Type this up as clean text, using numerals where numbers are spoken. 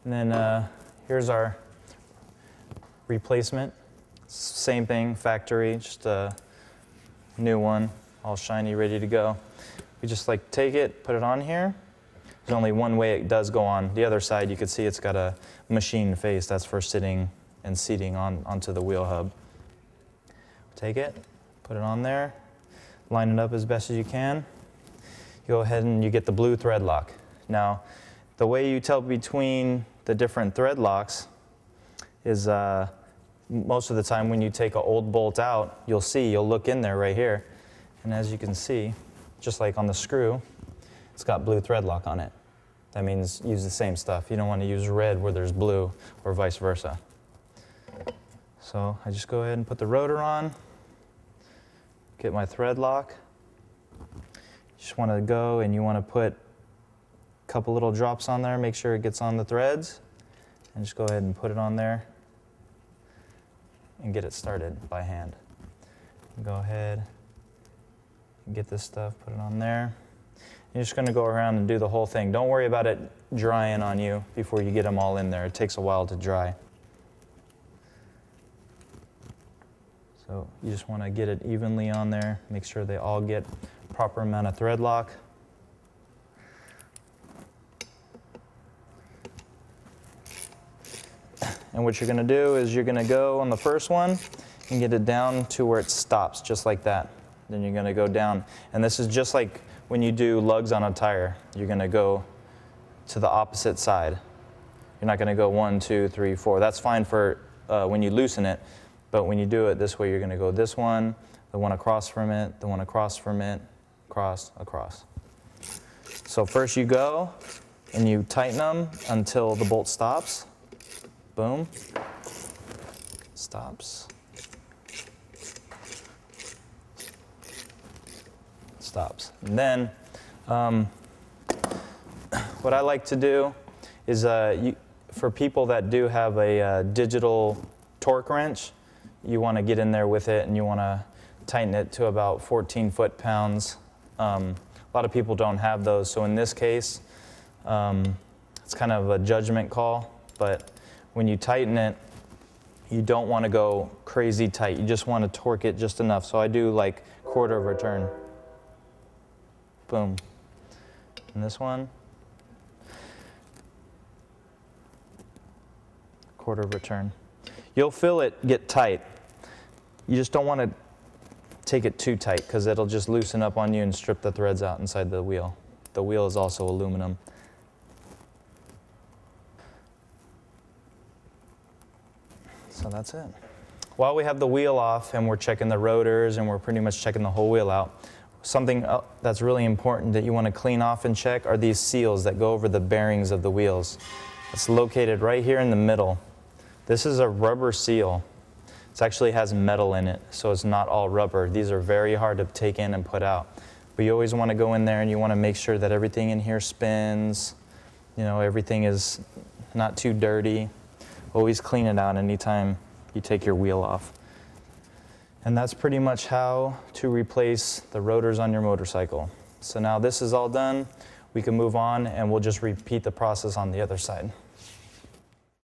And then here's our replacement. Same thing, factory, just a new one, all shiny, ready to go. We just like take it, put it on here. There's only one way it does go on. The other side, you can see it's got a machine face. That's for sitting and seating onto the wheel hub. Take it, put it on there, line it up as best as you can. You go ahead and you get the blue thread lock. Now, the way you tell between the different thread locks is most of the time when you take an old bolt out, you'll look in there right here. And as you can see, just like on the screw, it's got blue thread lock on it. That means use the same stuff. You don't want to use red where there's blue or vice versa. So I just go ahead and put the rotor on, get my thread lock. You just want to go and you want to put a couple little drops on there, make sure it gets on the threads, and just go ahead and put it on there and get it started by hand. Go ahead and get this stuff, put it on there. You're just going to go around and do the whole thing. Don't worry about it drying on you before you get them all in there. It takes a while to dry. So you just want to get it evenly on there, make sure they all get proper amount of thread lock. And what you're going to do is you're going to go on the first one and get it down to where it stops, just like that. Then you're going to go down. And this is just like when you do lugs on a tire. You're going to go to the opposite side. You're not going to go 1, 2, 3, 4. That's fine for when you loosen it. But when you do it this way, you're going to go this one, the one across from it, the one across from it, across, across. So first you go and you tighten them until the bolt stops. Boom. Stops. Stops. And then what I like to do is for people that do have a digital torque wrench, you want to get in there with it and you want to tighten it to about 14 foot-pounds. A lot of people don't have those, so in this case, it's kind of a judgment call, but when you tighten it, you don't want to go crazy tight. You just want to torque it just enough. So I do like quarter of a turn. Boom. And this one, quarter of a turn. You'll feel it get tight. You just don't want to take it too tight because it'll just loosen up on you and strip the threads out inside the wheel. The wheel is also aluminum. So that's it. While we have the wheel off and we're checking the rotors and we're pretty much checking the whole wheel out, something that's really important that you want to clean off and check are these seals that go over the bearings of the wheels. It's located right here in the middle. This is a rubber seal. It actually has metal in it, so it's not all rubber. These are very hard to take in and put out. But you always want to go in there and you want to make sure that everything in here spins. You know, everything is not too dirty. Always clean it out anytime you take your wheel off. And that's pretty much how to replace the rotors on your motorcycle. So now this is all done, we can move on and we'll just repeat the process on the other side.